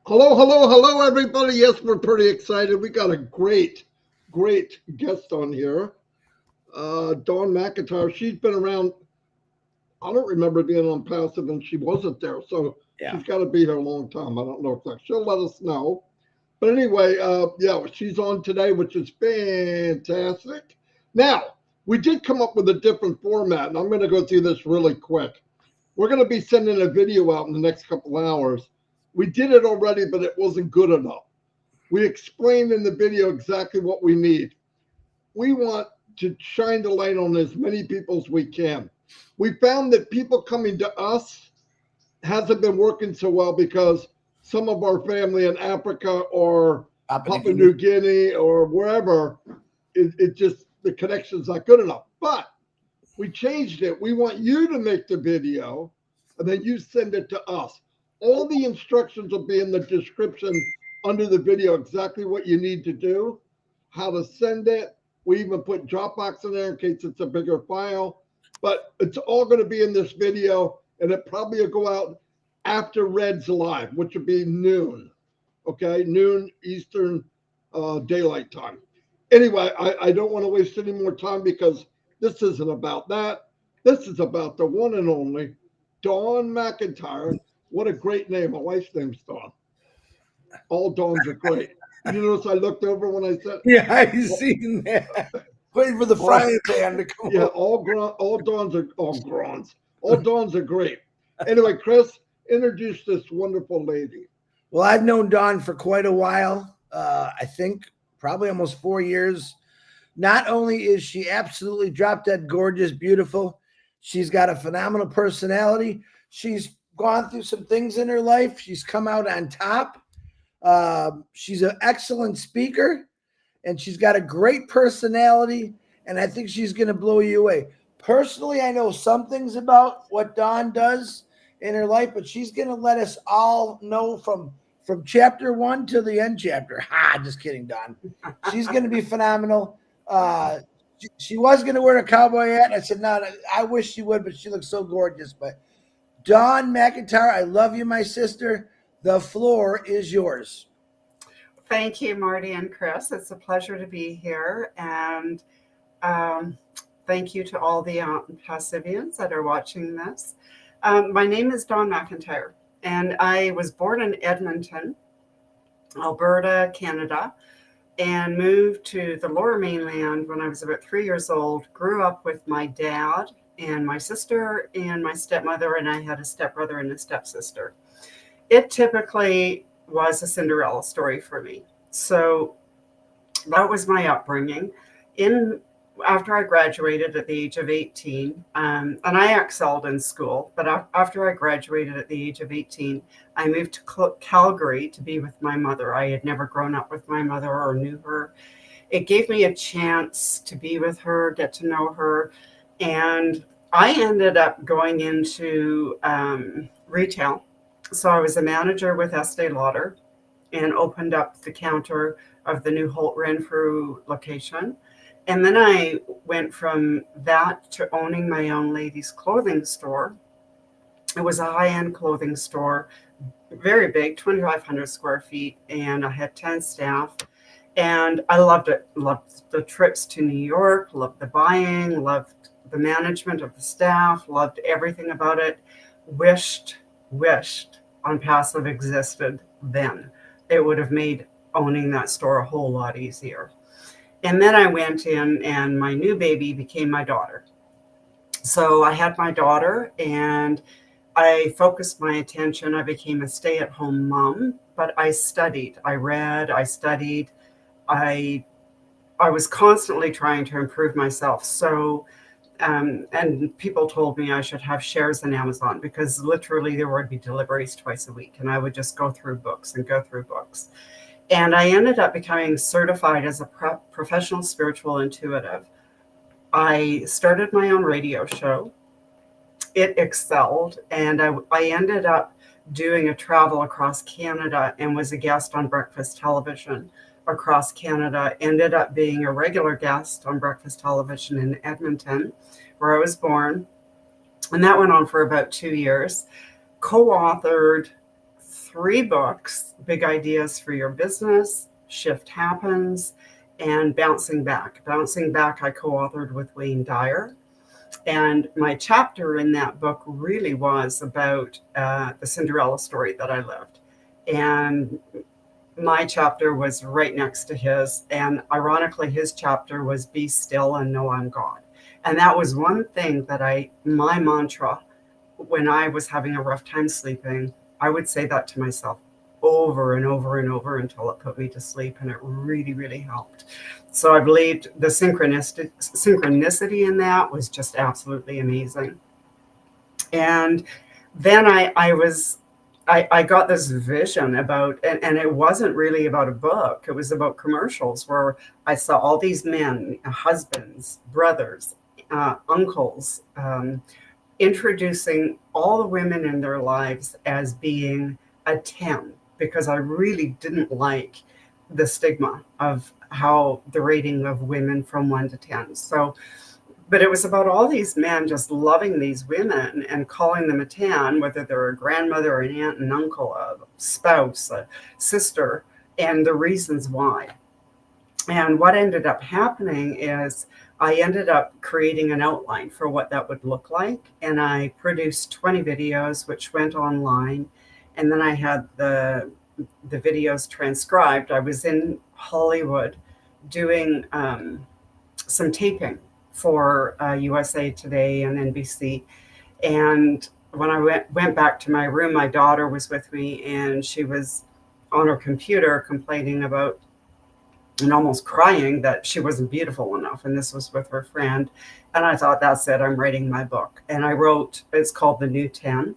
Hello, hello, hello, everybody. Yes, we're pretty excited. We got a great guest on here. Dawn McIntyre. She's been around. I don't remember being on Passive and she wasn't there. So Yeah. she's got to be here a long time. I don't know if that. She'll let us know. But anyway, yeah, she's on today, which is fantastic. Now, we did come up with a different format, and I'm going to go through this really quick. We're going to be sending a video out in the next couple hours. We did it already, but it wasn't good enough. We explained in the video exactly what we need. We want to shine the light on as many people as we can. We found that people coming to us hasn't been working so well because some of our family in Africa or Papua New Guinea or wherever, it just, the connection's not good enough. But we changed it. We want you to make the video and then you send it to us. All the instructions will be in the description under the video, exactly what you need to do, how to send it. We even put Dropbox in there in case it's a bigger file. But it's all going to be in this video, and it probably will go out after Red's live, which will be noon. Okay, noon Eastern Daylight Time. Anyway, I don't want to waste any more time because this isn't about that. This is about the one and only Dawn McIntyre. What a great name. My wife's name's Dawn. All Dawns are great. You notice I looked over when I said, Yeah, I seen that. Waiting for the frying pan to come. Yeah, all Dawns are all Dawns are great. Anyway, Chris, introduce this wonderful lady. Well, I've known Dawn for quite a while. I think probably almost 4 years. Not only is she absolutely drop dead gorgeous, beautiful, she's got a phenomenal personality. She's gone through some things in her life. She's come out on top. She's an excellent speaker, and she's got a great personality, and I think she's going to blow you away. Personally, I know some things about what Dawn does in her life, but she's going to let us all know from chapter 1 to the end chapter. Just kidding, Dawn. She's going to be phenomenal. She was going to wear a cowboy hat. I said, no, I wish she would, but she looks so gorgeous. But Dawn McIntyre, I love you, my sister. The floor is yours. Thank you, Marty and Chris. It's a pleasure to be here. And thank you to all the Passivians that are watching this. My name is Dawn McIntyre, and I was born in Edmonton, Alberta, Canada, and moved to the Lower Mainland when I was about 3 years old. Grew up with my dad and my sister and my stepmother, and I had a stepbrother and a stepsister. It typically was a Cinderella story for me. So that was my upbringing. After I graduated at the age of 18, and I excelled in school, but after I graduated at the age of 18, I moved to Calgary to be with my mother. I had never grown up with my mother or knew her. It gave me a chance to be with her, get to know her, and I ended up going into retail. So I was a manager with Estee Lauder and opened up the counter of the new Holt Renfrew location. And then I went from that to owning my own ladies' clothing store. It was a high-end clothing store, very big, 2,500 square feet, and I had 10 staff. And I loved it. Loved the trips to New York, loved the buying, loved the management of the staff, loved everything about it. Wished Onpassive existed then. It would have made owning that store a whole lot easier. And then I went in and my new baby became my daughter. So I had my daughter and I focused my attention. I became a stay-at-home mom, but I studied, I read, I studied. I was constantly trying to improve myself. So, and people told me I should have shares in Amazon because literally there would be deliveries twice a week and I would just go through books and go through books. And I ended up becoming certified as a professional spiritual intuitive. I started my own radio show. It excelled. And I ended up doing a travel across Canada and was a guest on breakfast television across Canada. Ended up being a regular guest on breakfast television in Edmonton, where I was born. And that went on for about 2 years. Co-authored 3 books: Big Ideas for Your Business, Shift Happens, and Bouncing Back. Bouncing Back I co-authored with Wayne Dyer. And my chapter in that book really was about the Cinderella story that I lived. And my chapter was right next to his. And ironically, his chapter was Be Still and Know I'm God. And that was one thing that my mantra, when I was having a rough time sleeping, I would say that to myself over and over and over until it put me to sleep. And it really, really helped. So I believed the synchronicity in that was just absolutely amazing. And then I got this vision about, and it wasn't really about a book. It was about commercials where I saw all these men, husbands, brothers, uncles, introducing all the women in their lives as being a 10, because I really didn't like the stigma of how the rating of women from 1 to 10. So, but it was about all these men just loving these women and calling them a 10, whether they're a grandmother, an aunt, an uncle, a spouse, a sister, and the reasons why. And what ended up happening is I ended up creating an outline for what that would look like. And I produced 20 videos, which went online. And then I had the videos transcribed. I was in Hollywood doing some taping for USA Today and NBC. And when I went back to my room, my daughter was with me, and she was on her computer complaining about and almost crying that she wasn't beautiful enough. And this was with her friend. And I thought, that's it, I'm writing my book. And I wrote, it's called The New 10,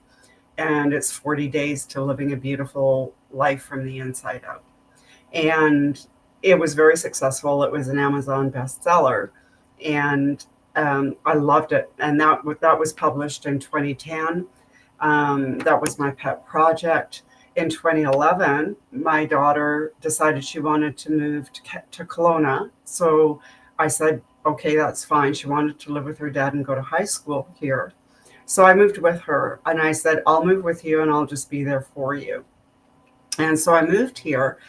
and it's 40 Days to Living a Beautiful Life from the Inside Out. And it was very successful. It was an Amazon bestseller, and I loved it. And that was published in 2010. That was my pet project. In 2011, my daughter decided she wanted to move to Kelowna. So I said, okay, that's fine. She wanted to live with her dad and go to high school here. So I moved with her, and I said, I'll move with you and I'll just be there for you. And so I moved here,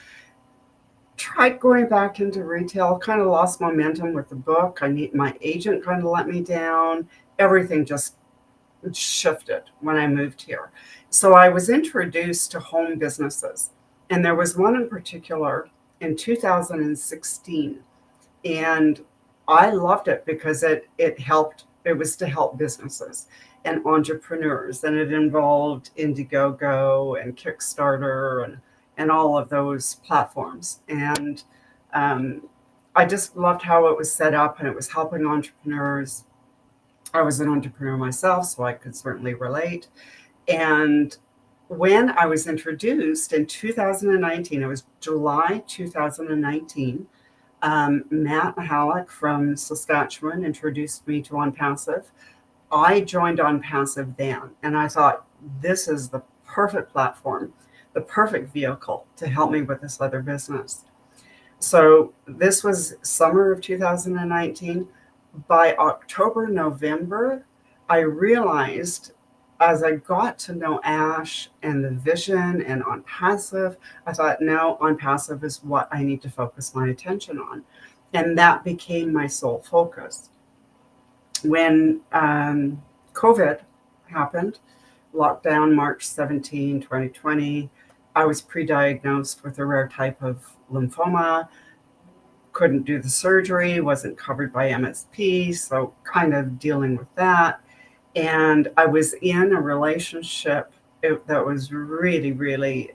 tried going back into retail, kind of lost momentum with the book. My agent kind of let me down. Everything just shifted when I moved here. So I was introduced to home businesses, and there was one in particular in 2016, and I loved it because it was to help businesses and entrepreneurs, and it involved Indiegogo and Kickstarter and all of those platforms. And I just loved how it was set up, and it was helping entrepreneurs. I was an entrepreneur myself, so I could certainly relate. And when I was introduced in 2019, it was July 2019, Matt Halleck from Saskatchewan introduced me to Onpassive. I joined Onpassive then, and I thought, this is the perfect platform, the perfect vehicle to help me with this other business. So this was summer of 2019. By October, November, I realized, as I got to know Ash and the vision and Onpassive, I thought, no, Onpassive is what I need to focus my attention on. And that became my sole focus. When COVID happened, lockdown, March 17, 2020, I was pre-diagnosed with a rare type of lymphoma. Couldn't do the surgery, wasn't covered by MSP, so kind of dealing with that. And I was in a relationship that was really, really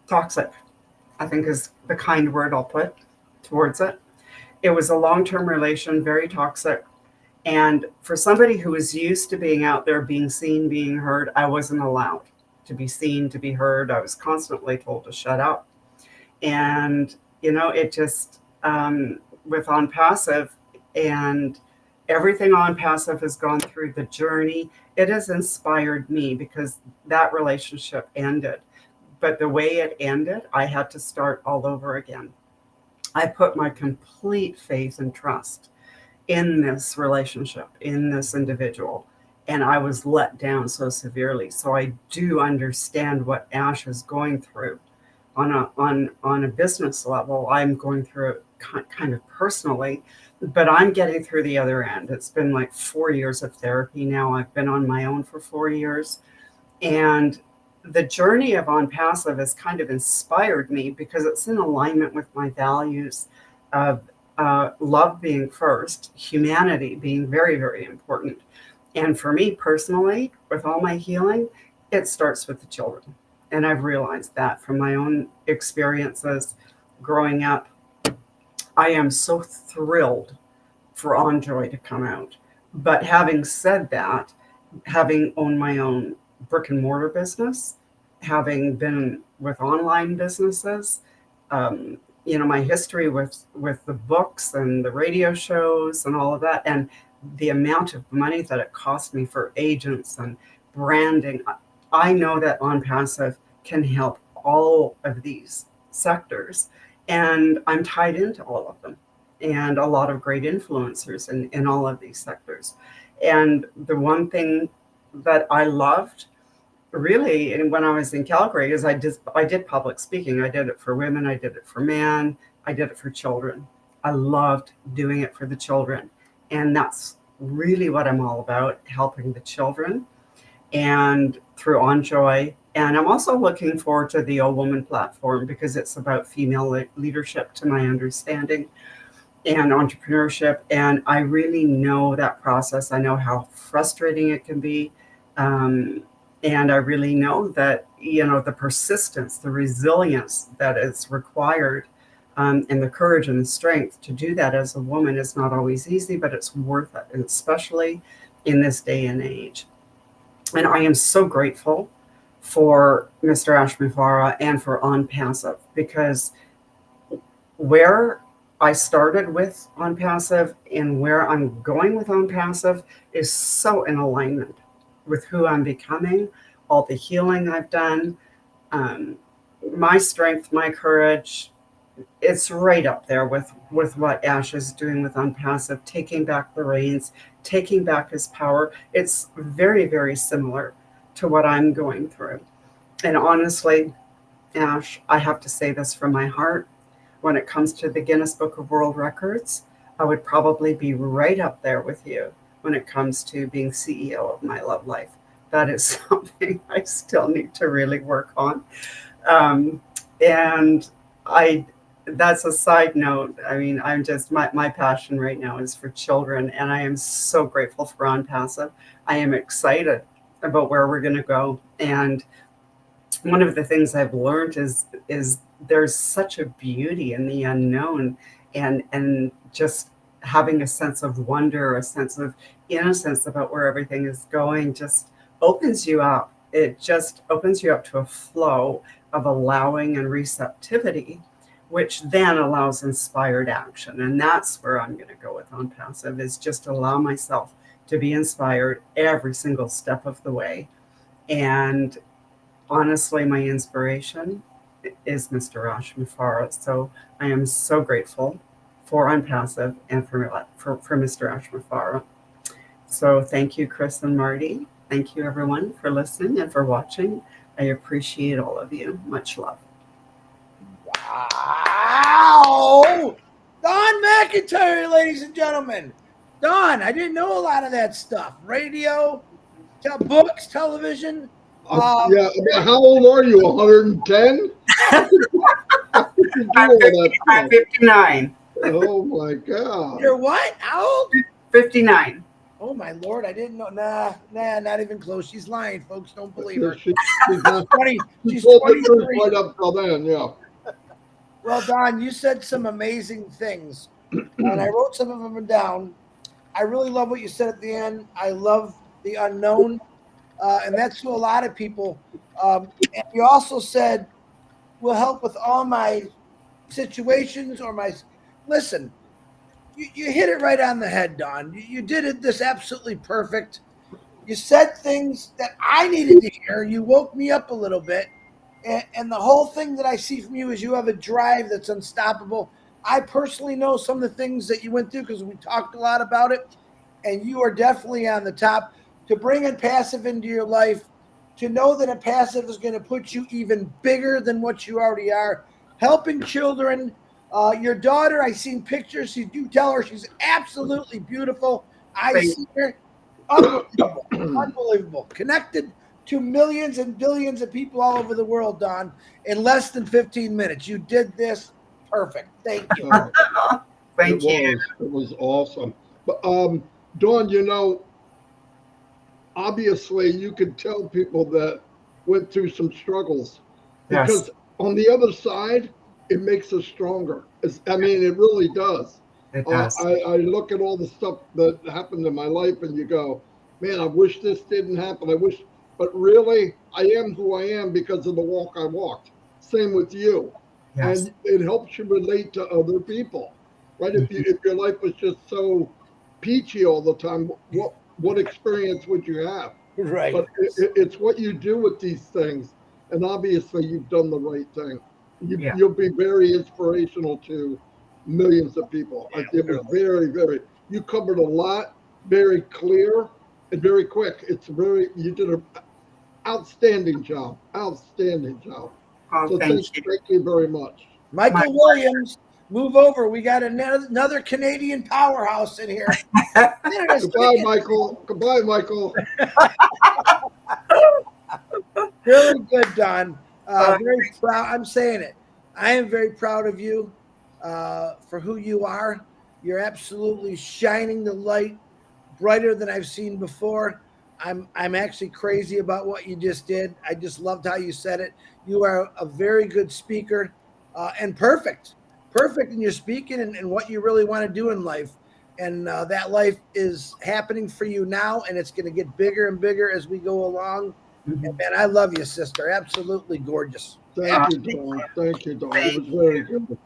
toxic, I think is the kind word I'll put towards it. It was a long-term relation, very toxic. And for somebody who was used to being out there, being seen, being heard, I wasn't allowed to be seen, to be heard. I was constantly told to shut up. And, it just, with Onpassive and everything Onpassive has gone through the journey, it has inspired me because that relationship ended. But the way it ended, I had to start all over again. I put my complete faith and trust in this relationship, in this individual. and I was let down so severely. So I do understand what Ash is going through on a business level. I'm going through it kind of personally, but I'm getting through the other end. It's been like 4 years of therapy now. I've been on my own for 4 years, and the journey of Onpassive has kind of inspired me because it's in alignment with my values of love being first, humanity being very, very important. And for me personally, with all my healing, it starts with the children. And I've realized that from my own experiences growing up. I am so thrilled for Enjoy to come out. But having said that, having owned my own brick and mortar business, having been with online businesses, my history with the books and the radio shows and all of that, and the amount of money that it cost me for agents and branding, I know that Onpassive can help all of these sectors, and I'm tied into all of them, and a lot of great influencers in all of these sectors. And the one thing that I loved really, and when I was in Calgary, is I did public speaking. I did it for women, I did it for men, I did it for children. I loved doing it for the children, and that's really what I'm all about, helping the children, and through Enjoy. And I'm also looking forward to the Old Woman platform because it's about female leadership, to my understanding, and entrepreneurship. And I really know that process. I know how frustrating it can be. And I really know that, the persistence, the resilience that is required, and the courage and the strength to do that as a woman is not always easy, but it's worth it, and especially in this day and age. And I am so grateful for Mr. Ashmifara and for Onpassive, because where I started with Onpassive and where I'm going with Onpassive is so in alignment with who I'm becoming, all the healing I've done, my strength, my courage. It's right up there with what Ash is doing with Onpassive, taking back the reins, taking back his power. It's very, very similar to what I'm going through. And honestly, Ash, I have to say this from my heart. When it comes to the Guinness Book of World Records, I would probably be right up there with you when it comes to being CEO of my love life. That is something I still need to really work on. And that's a side note. I mean, I'm just, my passion right now is for children, and I am so grateful for Onpassive. I am excited about where we're going to go. And one of the things I've learned is there's such a beauty in the unknown, and just having a sense of wonder, a sense of innocence about where everything is going just opens you up. It just opens you up to a flow of allowing and receptivity, which then allows inspired action. And that's where I'm going to go with Onpassive, is just allow myself to be inspired every single step of the way. And honestly, my inspiration is Mr. Ashmifara. So I am so grateful for Onpassive and for Mr. Ashmifara. So thank you, Chris and Marty. Thank you, everyone, for listening and for watching. I appreciate all of you. Much love. Wow! Don McIntyre, ladies and gentlemen. Don, I didn't know a lot of that stuff. Radio, books, television. Yeah, how old are you? 110? How could you do all that I'm stuff? 59. Oh my God. You're what? How old? 59. Oh my Lord, I didn't know. Nah, not even close. She's lying, folks. Don't believe her. She's not, 20. she She's told the truth 23. right up till then, yeah. Well, Don, you said some amazing things, and I wrote some of them down. I really love what you said at the end. I love the unknown, and that's to a lot of people. And you also said, will help with all my situations or my. Listen, you hit it right on the head, Don. You did this absolutely perfect. You said things that I needed to hear. You woke me up a little bit. And the whole thing that I see from you is you have a drive that's unstoppable. I personally know some of the things that you went through because we talked a lot about it, and you are definitely on the top. to bring Onpassive into your life, to know that Onpassive is going to put you even bigger than what you already are, helping children. Your daughter, I seen pictures. You do tell her she's absolutely beautiful. I see her. Unbelievable. Unbelievable. Connected to millions and billions of people all over the world, Dawn, in less than 15 minutes. You did this perfect. Thank you. Thank you. It was awesome. But Dawn, you know, obviously you could tell people that went through some struggles, because on the other side, it makes us stronger. I mean, it really does. It does. I look at all the stuff that happened in my life and you go, man, I wish this didn't happen. I wish, but really, I am who I am because of the walk I walked. Same with you. Yes. And it helps you relate to other people, right? If your life was just so peachy all the time, what experience would you have? Right. But it's what you do with these things. And obviously you've done the right thing. You'll be very inspirational to millions of people. Yeah, it was very, very, you covered a lot, very clear and very quick. You did an outstanding job. Outstanding job. Oh, So thank you. thank you very much. Michael Williams, move over. We got another Canadian powerhouse in here. Goodbye, Michael. Goodbye, Michael. Really good, Don. Very proud. I'm saying it. I am very proud of you for who you are. You're absolutely shining the light brighter than I've seen before. I'm actually crazy about what you just did. I just loved how you said it. You are a very good speaker and perfect in your speaking and what you really want to do in life. And that life is happening for you now, and it's going to get bigger and bigger as we go along. Mm-hmm. And man, I love you, sister. Absolutely gorgeous. Thank you, Dawn. Thank you, Dawn. It was very good.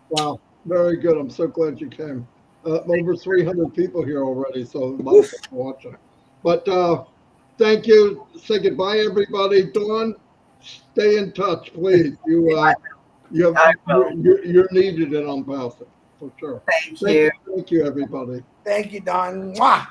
Wow, very good. I'm so glad you came. Over 300 people here already, so a lot of people watching. But thank you. Say goodbye, everybody. Dawn, stay in touch, please. You're needed in Onpassive for sure. Thank you. Thank you, everybody. Thank you, Don. Mwah.